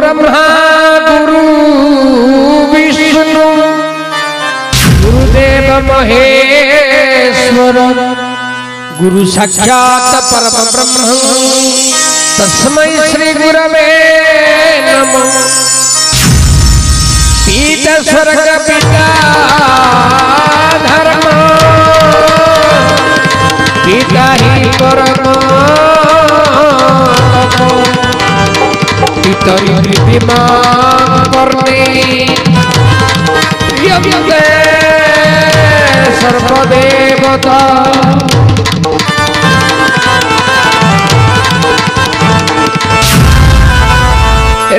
ब्रह्मा गुरु विष्णु गुरुदेव महेश्वर गुरु साक्षात् परम ब्रह्म तस्मै श्री गुरवे नमः। पिता स्वर्ग पिता धर्म पिता ही परम पितरी प्रीतिमा करने यज्ञे सर्वदेवता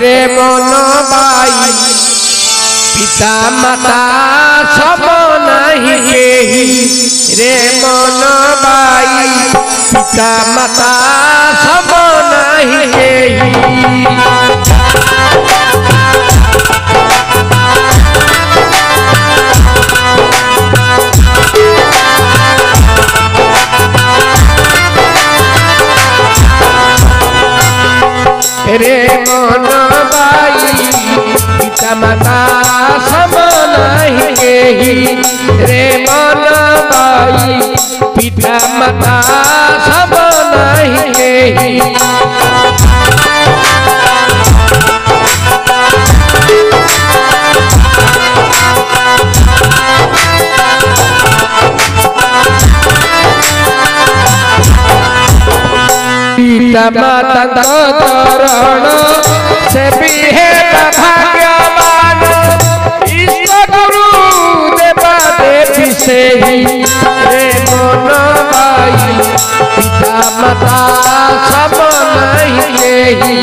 रे मन बाई पिता माता सब नहीं केही रे मन बाई पिता माता सब नहीं केही रे मन बाई पिता माता सब नहीं केही रे मन बाई पिता माता सब नहीं केही पिता माता चरण से भी है भाग्यवान इष्ट गुरु देवा देवी से ही रे मन बाई पिता माता सब नहीं केही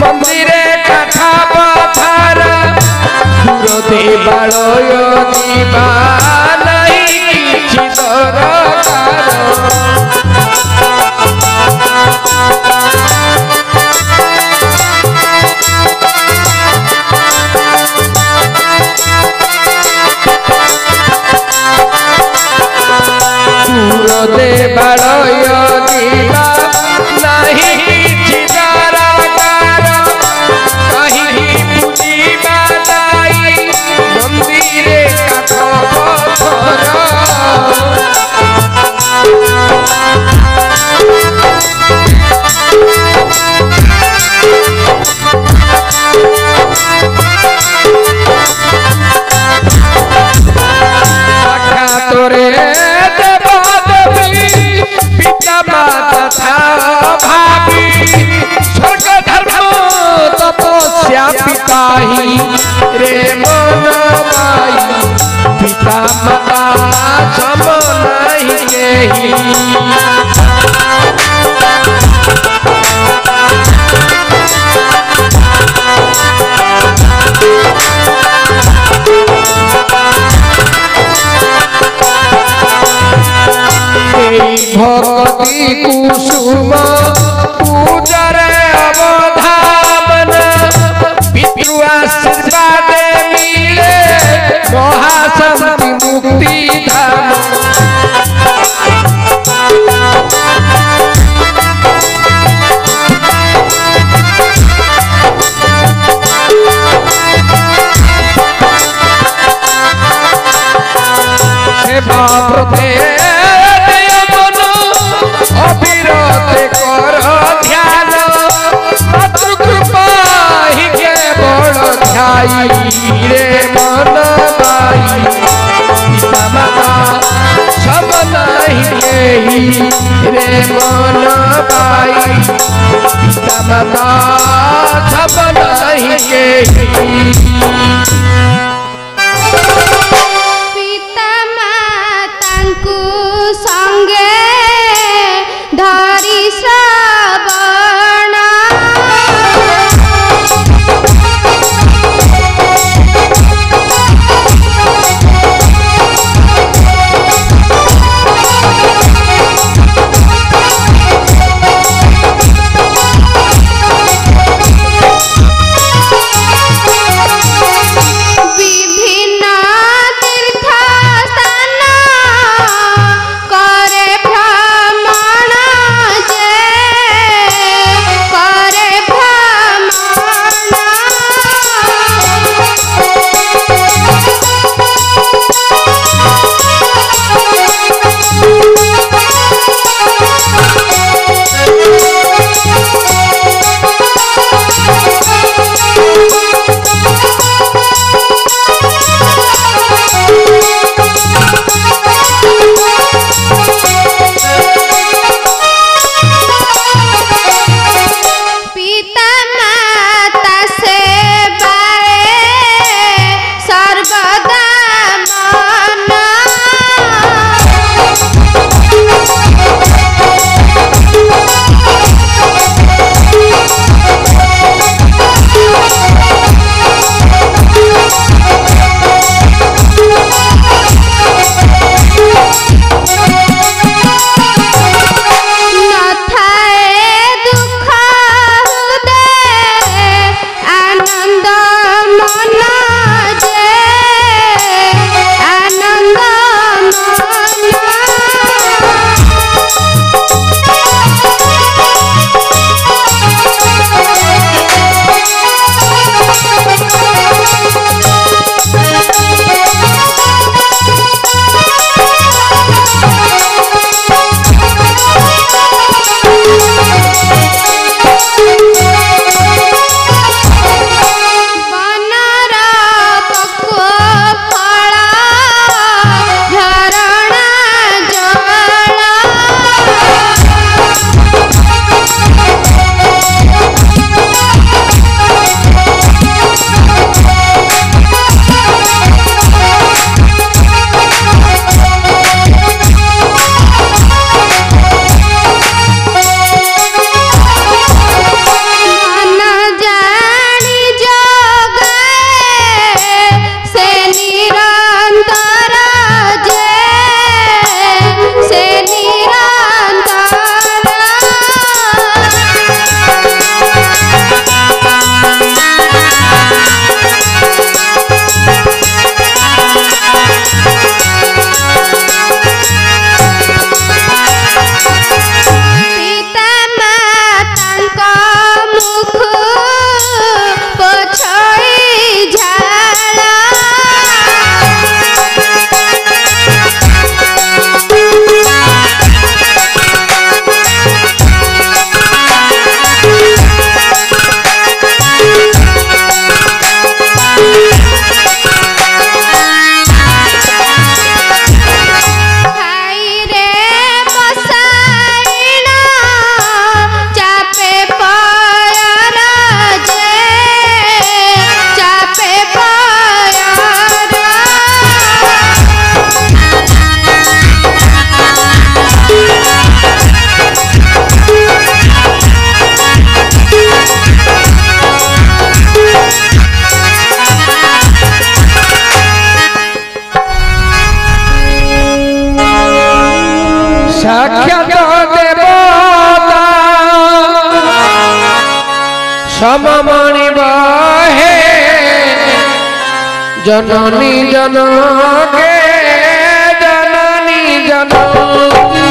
मंदिरे कथा पथर गुरुदे बालय दीवा नहीं किछि दरकार गुरुदे बालय दीवा नहीं किछि दरकार कहीं पूजिबा दाई मंदिरे कथा पथर तोरे देवा देवी पिता माता था भाभी स्वर्ग धर्म तपस्या पिता ही रे मन बाई पिता माता सब नहीं केही भक्ति कुसुम पूजरे अवधामन पितृ आशीर्वाद मिले महाशांति मुक्ति धाम सेवा प्रते अविरत कर ध्यान मातृकृपा ही केवल ध्याई रे मन बाई पिता माता सब नहीं केही रे मन बाई पिता माता सब नहीं केही पिता मातांकु संगे धरी श्रवण सममणि बहे जननी जनके जननी जनकी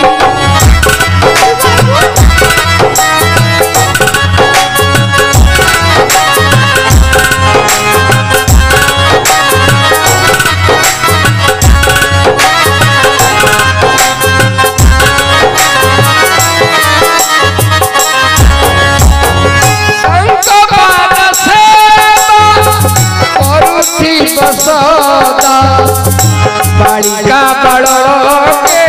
सदा बालिका बड़ो के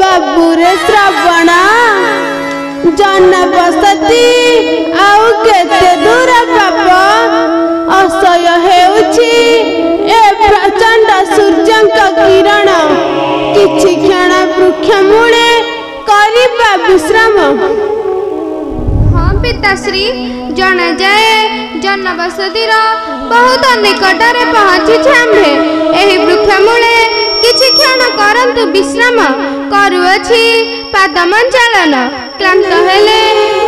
बाबूरे श्रावणा जन बसती आउ केते दूर बाबा असह्य हेउछि ए प्रचंड सूर्यंक किरण किछि क्षण वृक्ष मूले करिबा विश्राम। हाँ पिताश्री जना जाए जनबसतिर बहुत निकटरे पहुँची आम्भे एही वृक्ष मूले किछि क्षण करंतु विश्राम करुअछि पादमंचालन क्लांत हेले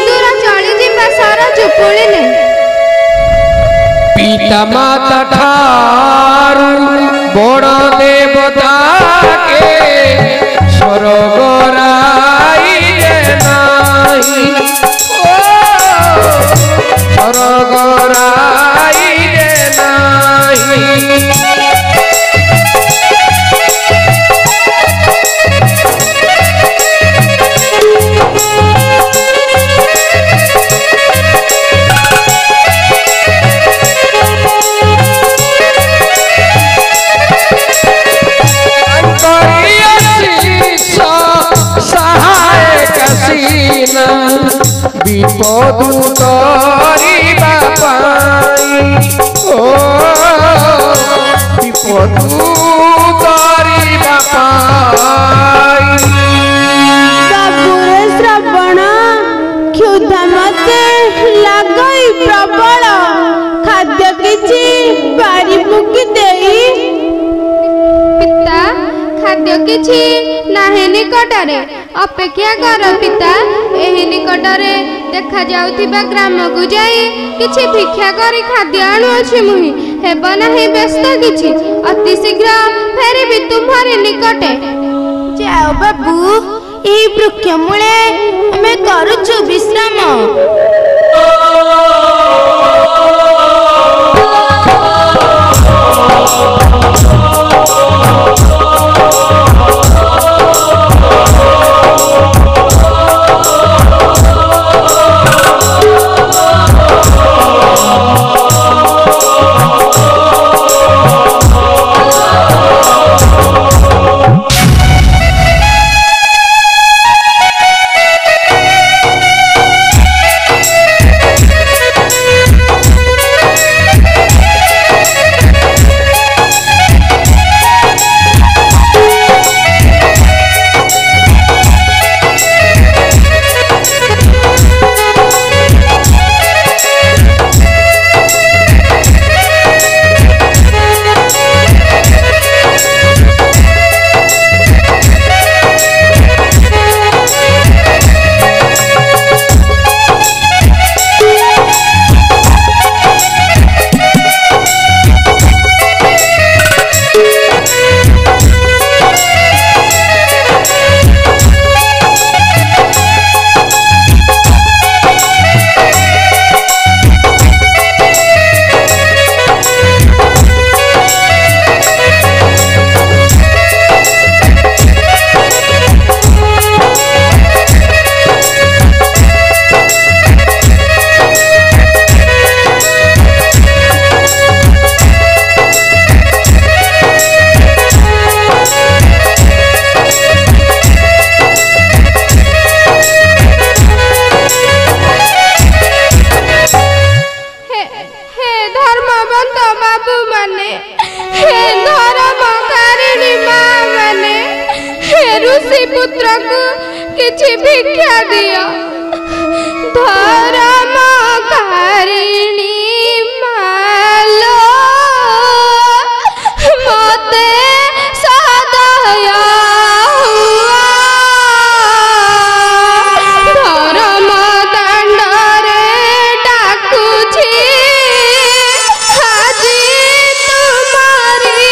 दूर चली जिबा सर चुपुलिने पिता माता ठारू बड़ देवता के स्वर्ग राइले नाही स्वर्ग राइले नाही विपद तरिबा पाई ओ विपद तरिबा पाई बाबूरे श्रावण क्षुधा मते लागई प्रबल खाद्य किछि बारी मुकी देई पिता खाद्य किछि नाही निकटरे अपेक्षा कर पिता एही निकटरे देखा जाउथिबा ग्राम को जाई किछि भिक्षा करी खाद्य आणुछि मुहि हेब नाही व्यस्त किछि अति शीघ्र फेरिबि तुम्हारी निकटे। जाओ बाबू एही वृक्ष मूले हमें करूछु विश्राम। ऋषि पुत्र को किछि भिक्षा दियो ଧର୍ମକାରିଣୀ ମାଲୋ ମତେ ସଦୟ ହୁଆ ଧର୍ମ ଦାଣ୍ଡରେ ଡାକୁଛି ଆଜି ତୁମରି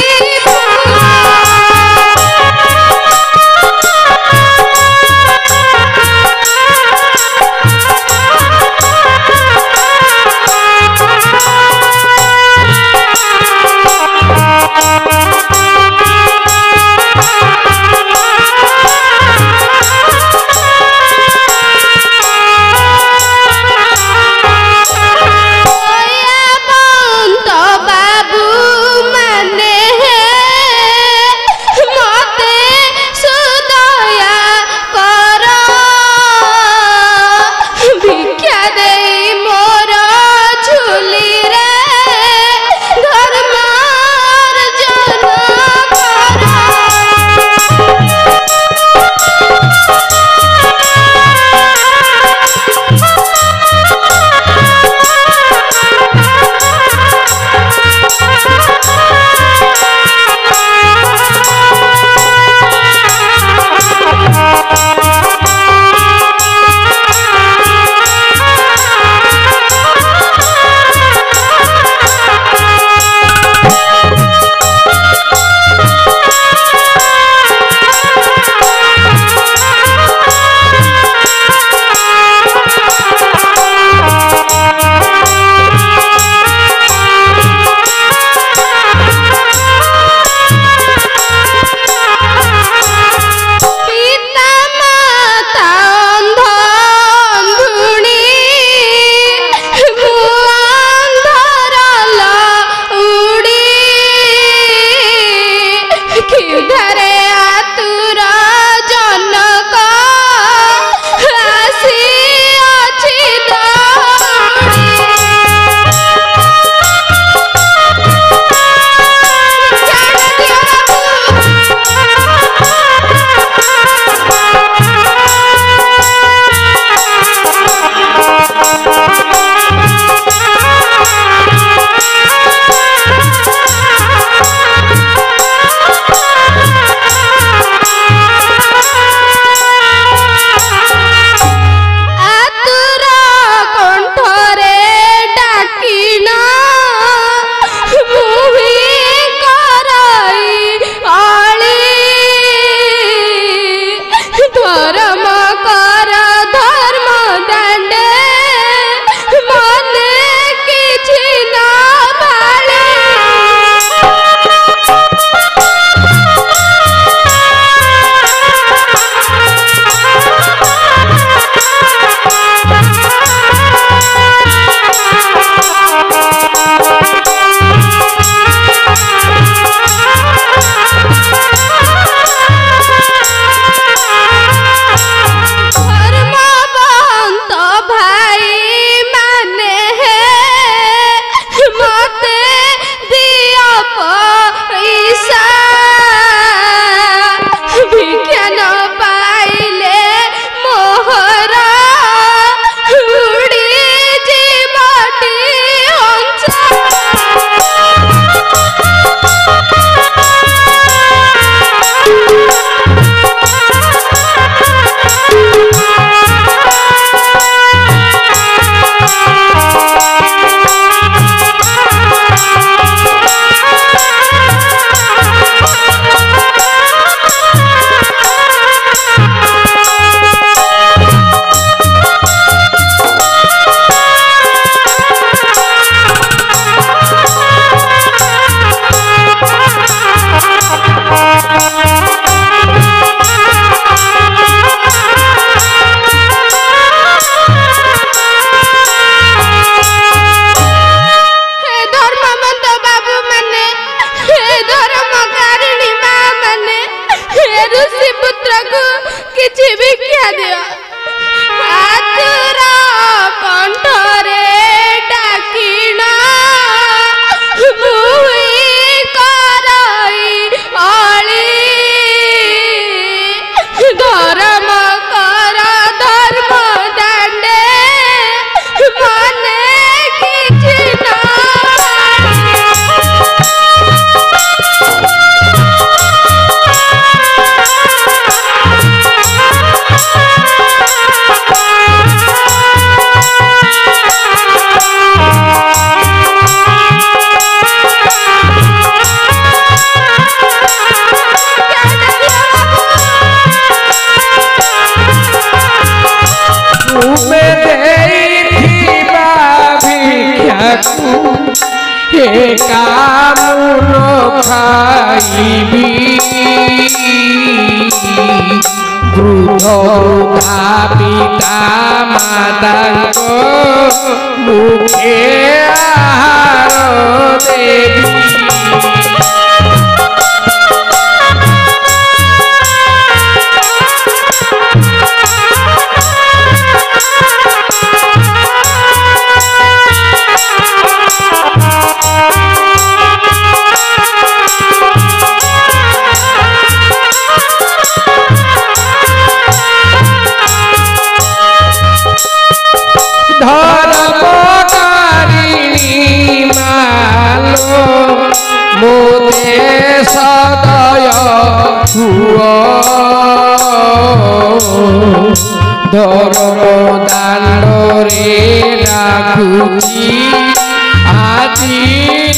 କାମୁନ ଖାଇବି ବୃଦ୍ଧ ପିତା ମାତାଙ୍କ ମୁଖେ ଆହାର ଦେବି। मोते सदय हुआ धर्म दांडरे डाकुची आजी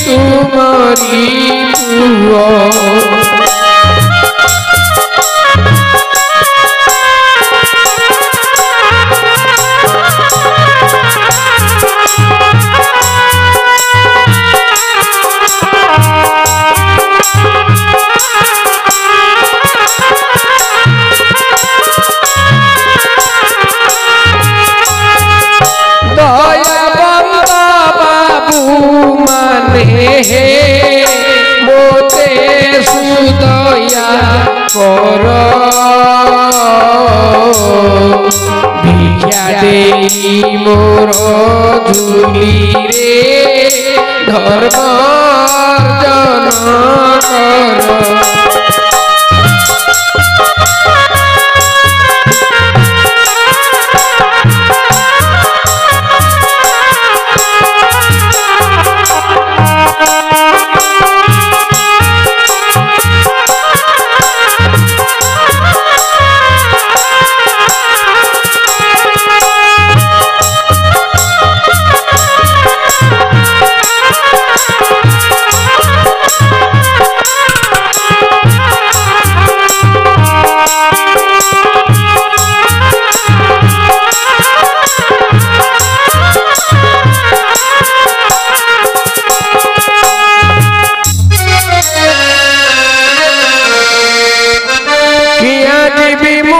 तुमरी पुआ। मोते सुदया कर भिक्षा देई मोर झुली रे धर्म अर्जन कर।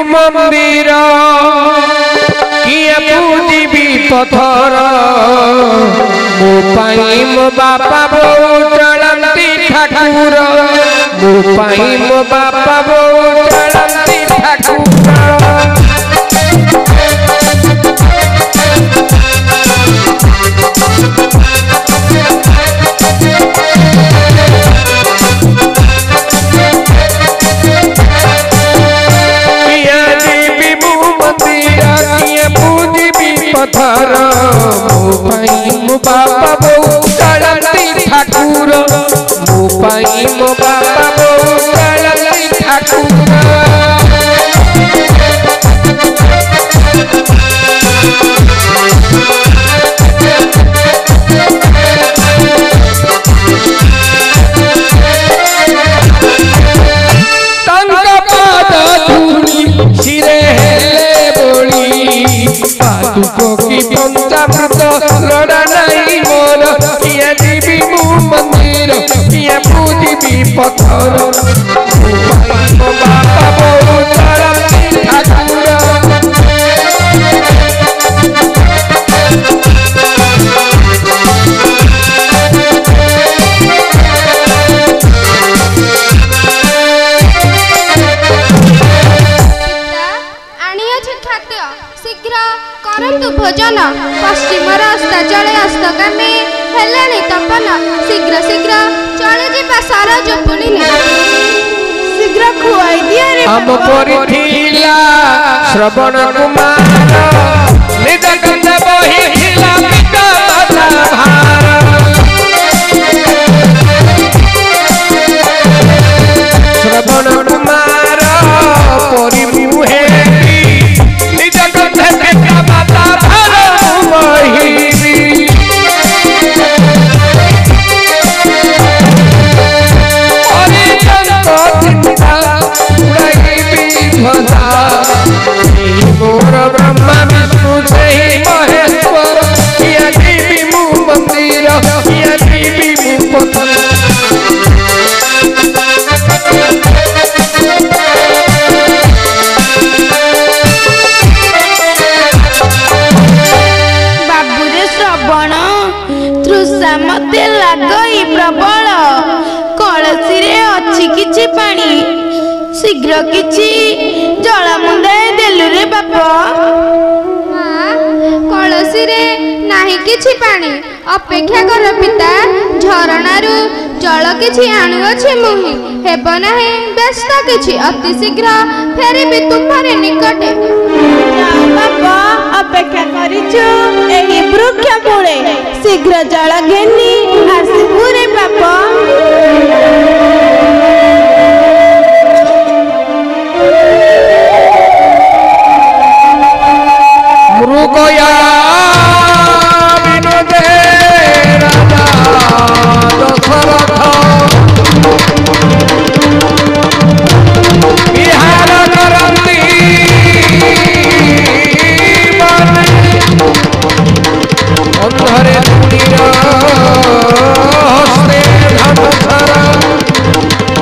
मंदिर किए पूजिबी पथर मो पाई मो बापा बोऊ चलती ठाकुर मो पाई मो बापा बोऊ चलती ठाकुर। पथर मो पाई मो बापा बोऊ चलती ठाकुर मो पाई मो बापा बोऊ चलती ठाकुर। की पंचामृत लड़ा नहीं मोर किए जीवी मु मंदिर किए पूजिबी पथर मो बापा बोऊ चलती ठाकुर। भोजन पश्चिम अस्ताचल अस्तगामी हेलाणी तपन शीघ्र शीघ्र चले जिबा सारा जोपुनी शीघ्र खुआई दिया रे हम परिथिला श्रवण कुमार निज कंद बही हिला पिता भार श्रवण कुमार परिमुहे निज कंद पिता माता भार बही मोर ब्रह्मा विष्णु से महेश्वर किया जीवी मु मंदिर प्रबल कलसी रे अच्छी किछि पानी शीघ्र किछि जल मुंदाए देलु रे बापा कलसी रे नाही किछि पानी अपेक्षा कर पिता झरणारू जल किछि आणुअछि मुहि हेब नाही व्यस्त किछि अति शीघ्र फेरिबि तुम्हारे निकटे जाओ बापा अपेक्षा करिछु एही वृक्ष मूले शीघ्र जल घेनी आसिबु रे बापा मृगया विनोदे राजा दशरथ विहार करन्ति अंधरे मुनिर हस्ते धनुषर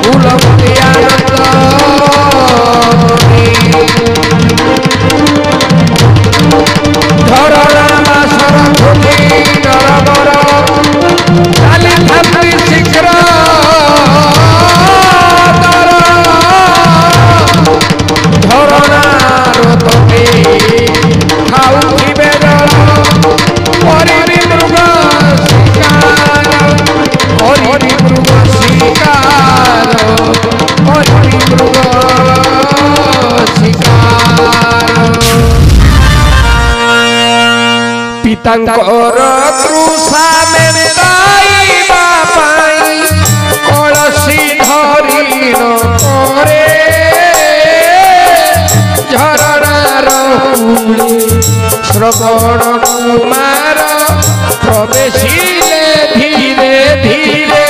फूलमती आनंद पितांकर तृषा मेटाइबा पाई कलसी धरि न करे झरणार कूले श्रवण कुमार प्रवेशिले धीरे धीरे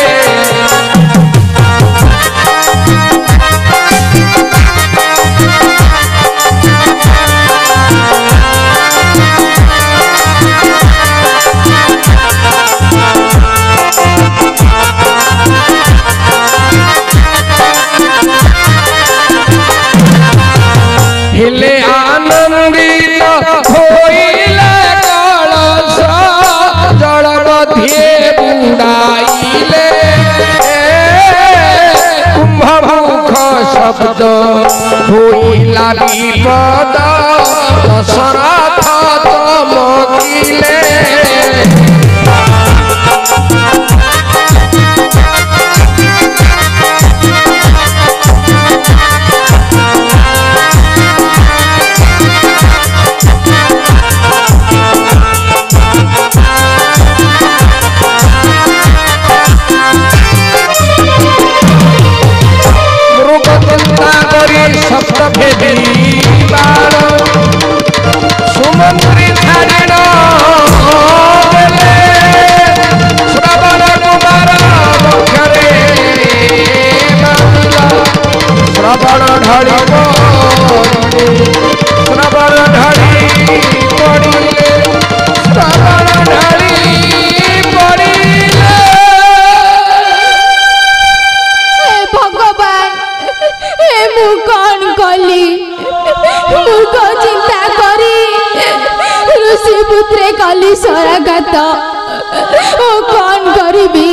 हिले आनंदित होइले कलश जल मध्ये बुडाइले कुंभमुख शब्द होइला विपद दशरथ चमकिले सप्त भेदी बाण सुमंत्री छाड़िण श्रवण कुमार मुखरे श्रवण ढଳି श्रवण ढଳି पड़िले श्रवण ढଳି पड़िले भगवान मु कौन कली मूर्ख चिंता करी ऋषि पुत्रे कली सराघात ओ कौन करिबी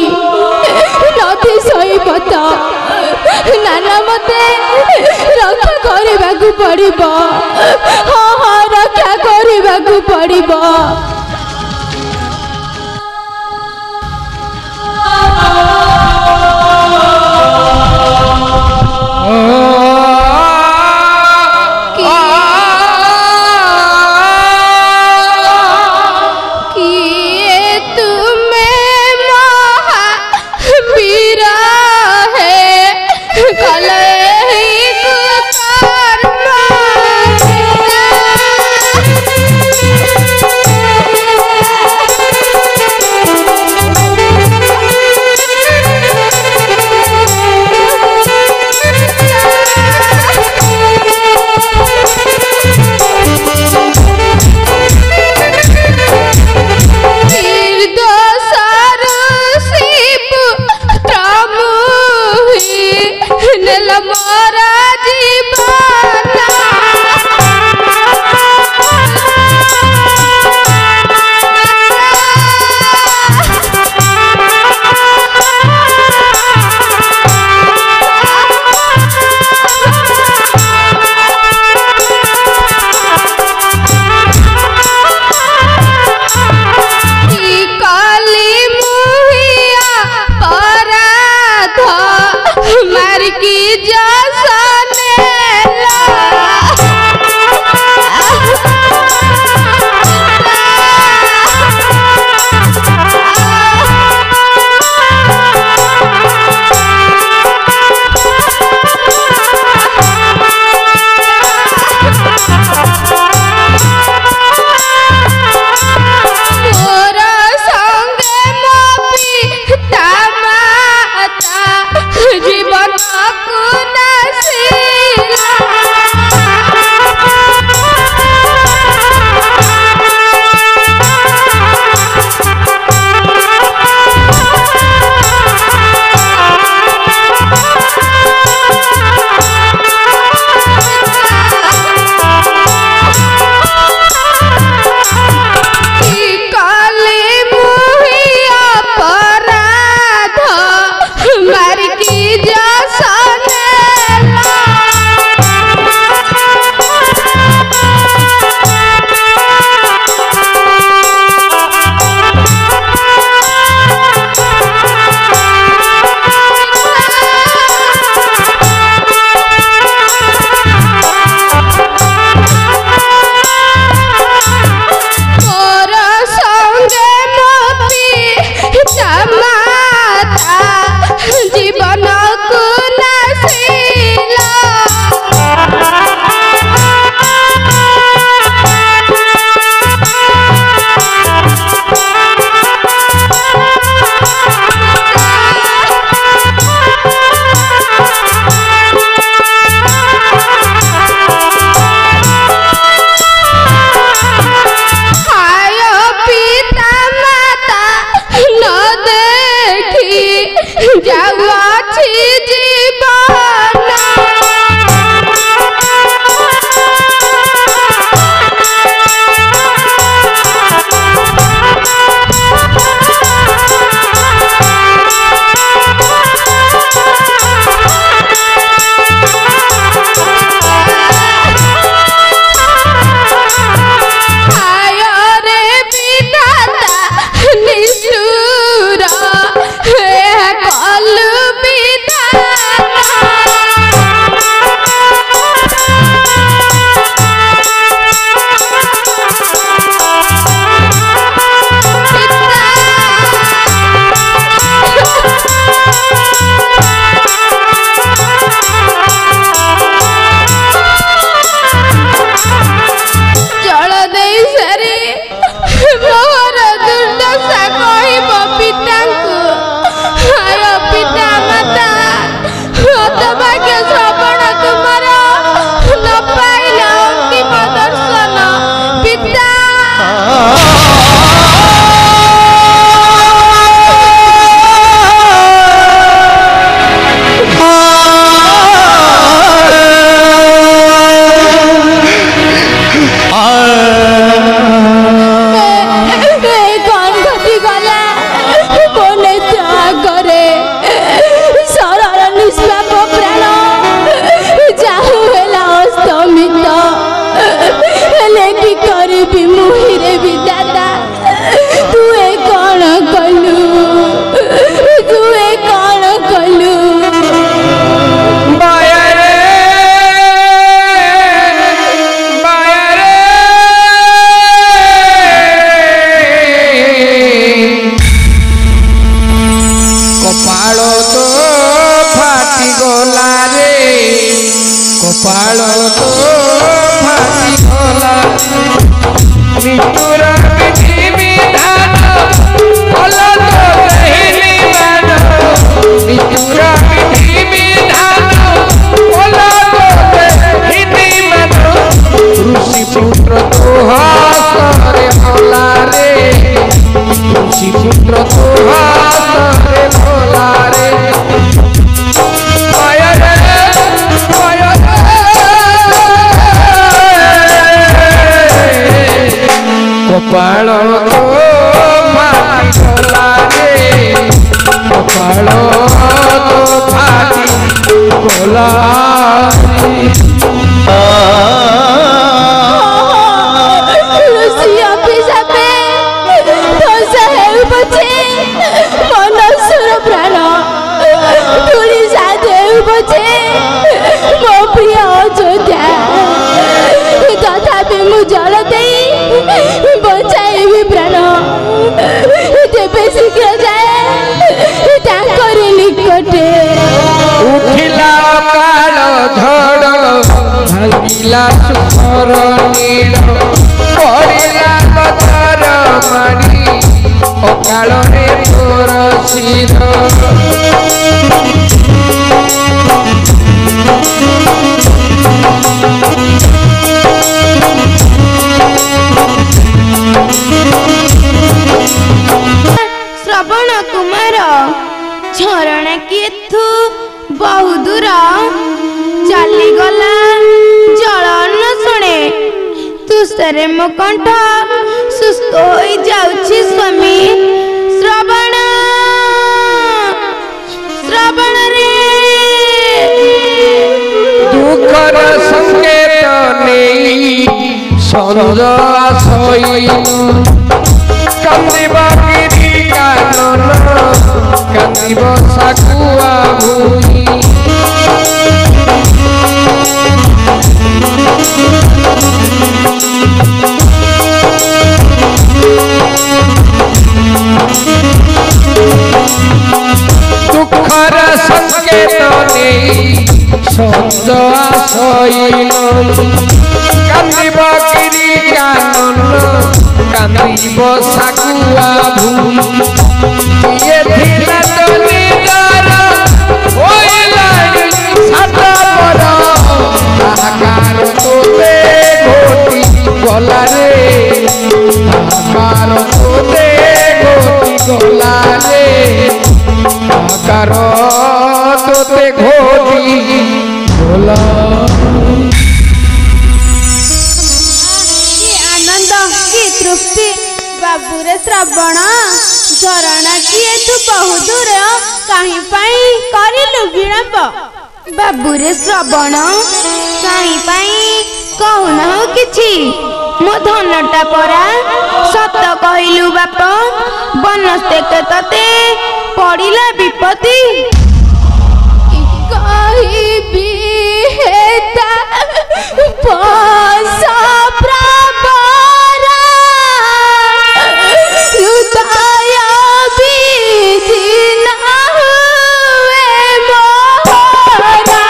नथी सहीपत नाना मते रक्षा करबाकू पड़िबो हाँ हाँ रक्षा करबाकू पड़िबो Thank you. ଯାଉଅଛି ଜୀବନ तुषारे मो कंठ सुस्त हो जाउछि स्वामी श्रवण श्रवण रे दुखर संकेत नेई संज आसइनु कंदिब गिरी कानन कंदिब साकुआ भूमि दुखर संकेत नेई संज आसइनु कंदिब गिरी कानन कंदिब साकुआ भूमि ये थिला तो निदार होइलानी सात पर आकार तोते घोटी गला रे आकार तोते घोटी गला रे आकार भार तोते घोड़ी बोला कि आनंद कि तृप्ति बाबूरे श्रवण झरणा किए तू बहु दूर कहीं पाई करिलु विलंब बाबूरे श्रवण कहीं पाई कहूना किछि मो धनटा परा सत कहलु बाप बनस्ते तते पड़िला विपत्ति कहबी हेता बसा प्रबरा हृदय विदीन हुए मोरा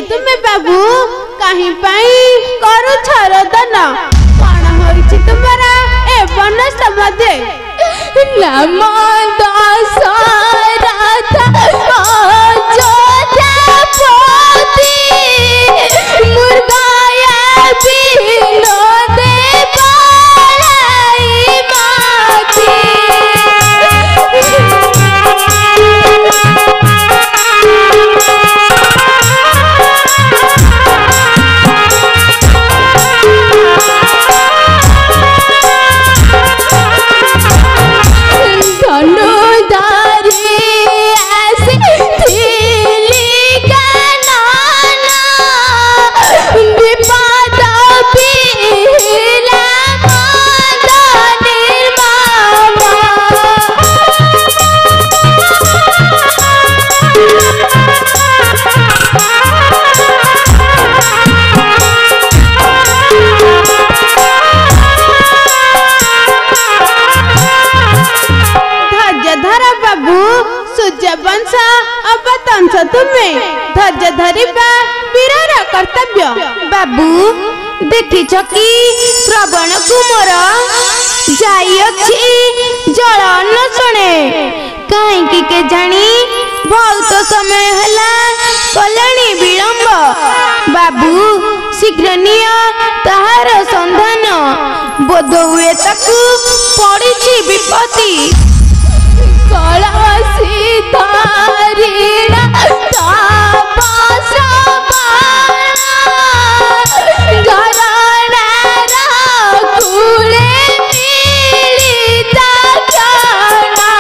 तुम्हें बाबू कहीं पाई करू छरदन कौन होइछि तुम्हारा ए बन समझे नम दशरथ अयोध्यापति मुर्गाया विनोदे पलाई माती वंश अवतंश तुम्हें धैर्य धरिबा वीरर कर्तव्य बाबू देखिछ कि श्रवण कुमार जाई अछि जल अन्वेषणे कहीं के जानी बहुत समय हला कल्याणी विलंब बाबू शीघ्र निय ताहार संधान बोध हुए ताकू पड़िछि विपत्ति कलसी धारीणा तापस घराणारा कुले मिलिता क्षणा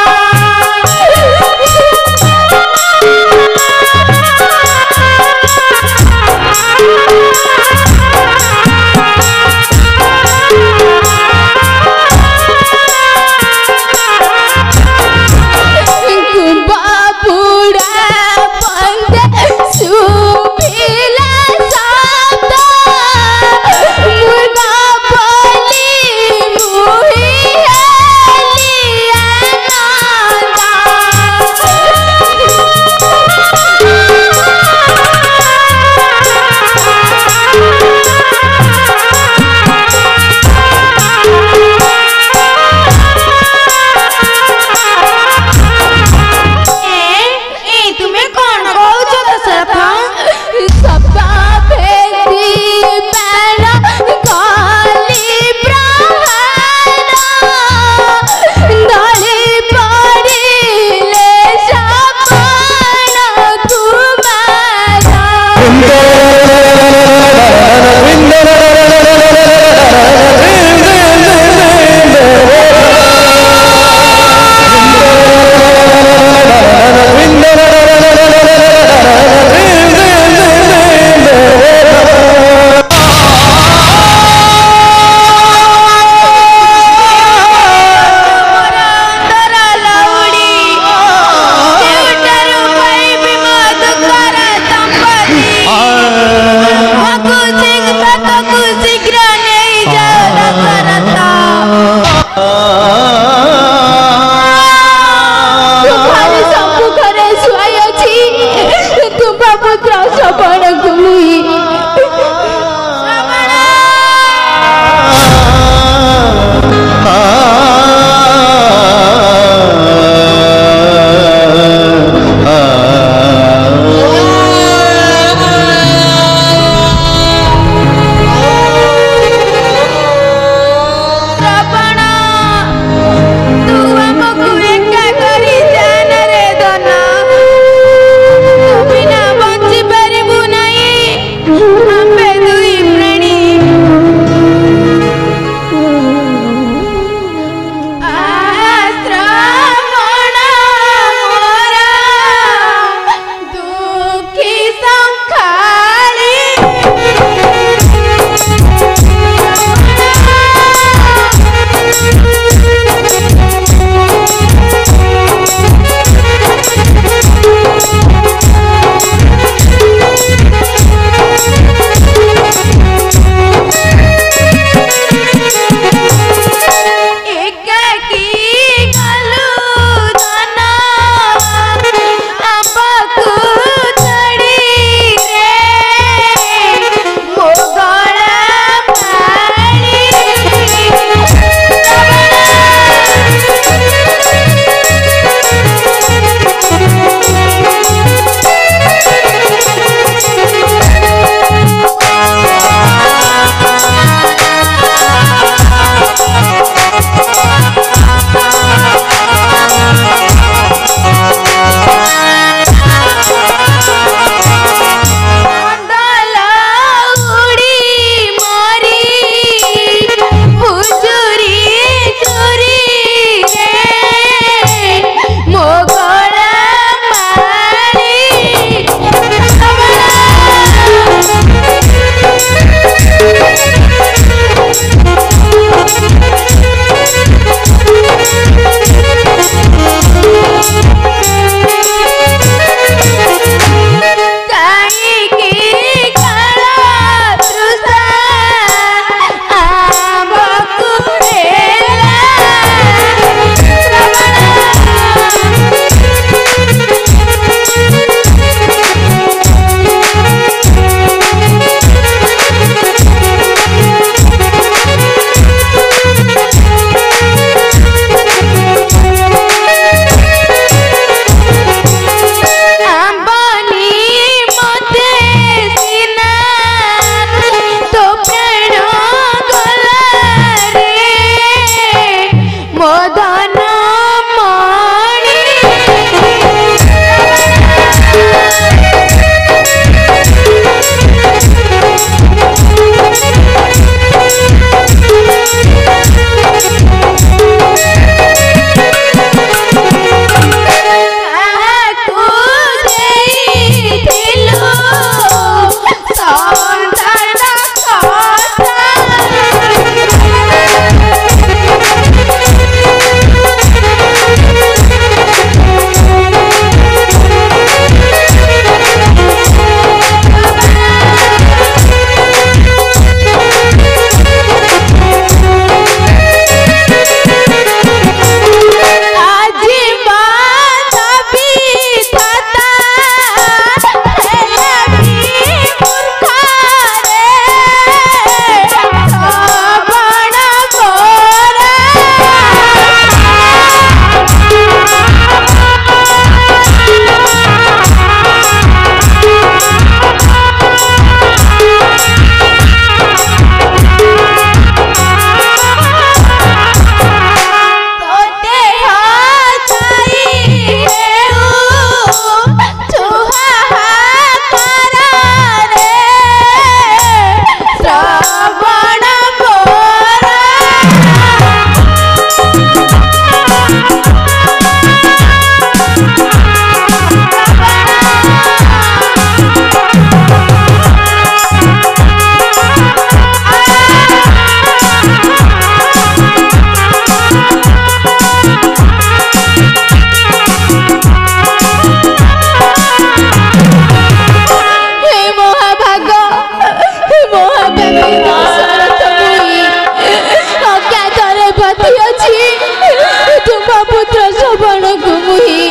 श्रवण को मुही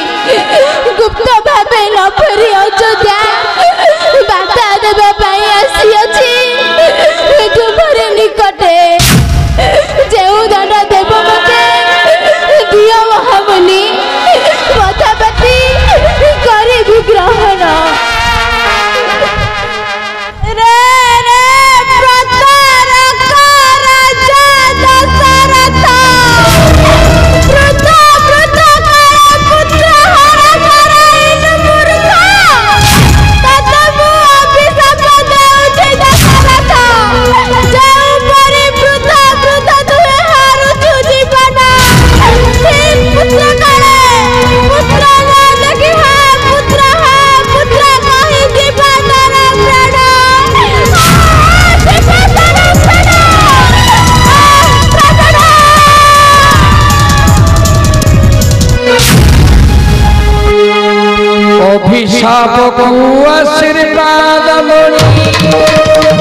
गुप्त भावे नफरी अयोध्या बार्ता देवा पाई आसी अछि तुमरे निकटे जेउ दंड देव मते दियो महामुनि पथापति करी विग्रहण अभिशाप को आशीर्वाद मोरी